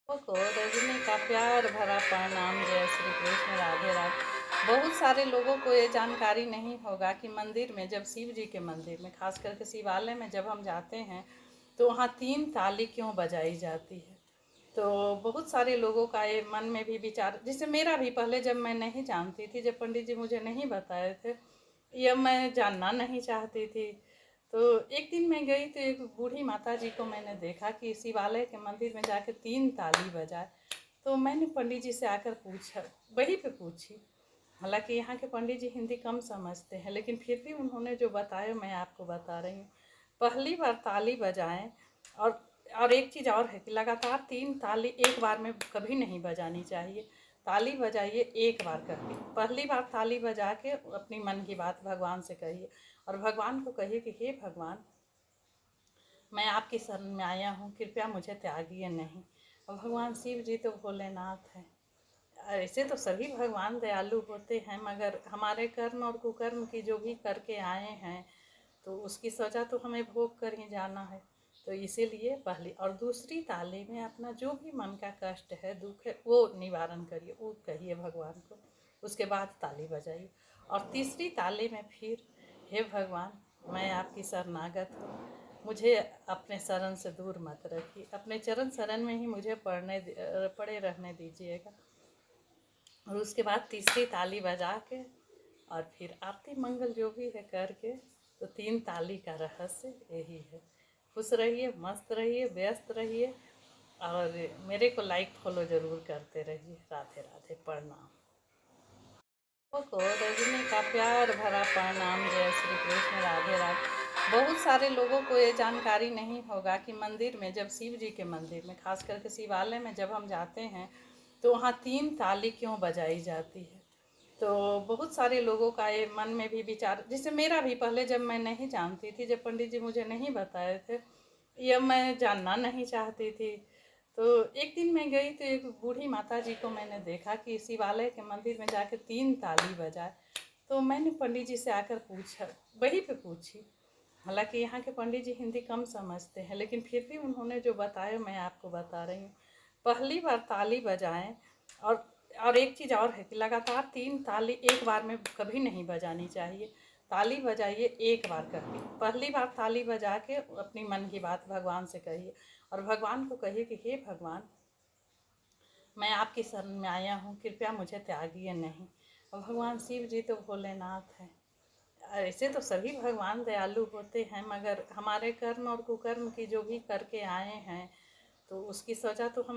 को रजनी का प्यार भरा प्रणाम। जय श्री कृष्ण, राधे राधे। बहुत सारे लोगों को ये जानकारी नहीं होगा कि मंदिर में, जब शिव जी के मंदिर में, खास करके शिवालय में जब हम जाते हैं तो वहाँ 3 ताली क्यों बजाई जाती है। तो बहुत सारे लोगों का ये मन में भी विचार, जैसे मेरा भी पहले, जब मैं नहीं जानती थी, जब पंडित जी मुझे नहीं बताए थे, यह मैं जानना नहीं चाहती थी। तो एक दिन मैं गई तो एक बूढ़ी माता जी को मैंने देखा कि शिवालय के मंदिर में जाके 3 ताली बजाए। तो मैंने पंडित जी से आकर पूछा, वहीं पे पूछी। हालांकि यहाँ के पंडित जी हिंदी कम समझते हैं, लेकिन फिर भी उन्होंने जो बताया मैं आपको बता रही हूँ। पहली बार ताली बजाएं, और एक चीज़ और है कि लगातार 3 ताली एक बार में कभी नहीं बजानी चाहिए। ताली बजाइए एक बार करके। पहली बार ताली बजा के अपनी मन की बात भगवान से कहिए, और भगवान को कहिए कि हे भगवान, मैं आपकी शरण में आया हूँ, कृपया मुझे त्यागिए नहीं। और भगवान शिव जी तो भोलेनाथ हैं। ऐसे तो सभी भगवान दयालु होते हैं, मगर हमारे कर्म और कुकर्म की जो भी करके आए हैं, तो उसकी सज़ा तो हमें भोग कर ही जाना है। तो इसीलिए पहली और दूसरी ताली में अपना जो भी मन का कष्ट है, दुख है, वो निवारण करिए, वो कहिए भगवान को। उसके बाद ताली बजाइए। और तीसरी ताली में फिर, हे भगवान, मैं आपकी शरणागत हूँ, मुझे अपने शरण से दूर मत रखिए, अपने चरण शरण में ही मुझे पड़े रहने दीजिएगा। और उसके बाद तीसरी ताली बजा के और फिर आरती मंगल जो भी है करके, तो 3 ताली का रहस्य यही है। खुश रहिए, मस्त रहिए, व्यस्त रहिए, और मेरे को लाइक फॉलो ज़रूर करते रहिए। राधे राधे, प्रणाम। को रजनी का प्यार भरा प्रणाम। जय श्री कृष्ण, राधे राधे। बहुत सारे लोगों को ये जानकारी नहीं होगा कि मंदिर में, जब शिव जी के मंदिर में, खास करके शिवालय में जब हम जाते हैं तो वहाँ 3 ताली क्यों बजाई जाती है। तो बहुत सारे लोगों का ये मन में भी विचार, जैसे मेरा भी पहले, जब मैं नहीं जानती थी, जब पंडित जी मुझे नहीं बताए थे, यह मैं जानना नहीं चाहती थी। तो एक दिन मैं गई तो एक बूढ़ी माता जी को मैंने देखा कि शिवालय के मंदिर में जाके 3 ताली बजाए। तो मैंने पंडित जी से आकर पूछा, वहीं पे पूछी। हालांकि यहाँ के पंडित जी हिंदी कम समझते हैं, लेकिन फिर भी उन्होंने जो बताया मैं आपको बता रही हूँ। पहली बार ताली बजाएं, और एक चीज़ और है कि लगातार 3 ताली एक बार में कभी नहीं बजानी चाहिए। ताली बजाइए एक बार करके। पहली बार ताली बजा के अपनी मन की बात भगवान से कहिए, और भगवान को कहिए कि हे भगवान, मैं आपकी शरण में आया हूँ, कृपया मुझे त्यागिए नहीं। और भगवान शिव जी तो भोलेनाथ हैं। ऐसे तो सभी भगवान दयालु होते हैं, मगर हमारे कर्म और कुकर्म की जो भी करके आए हैं, तो उसकी सज़ा तो हमें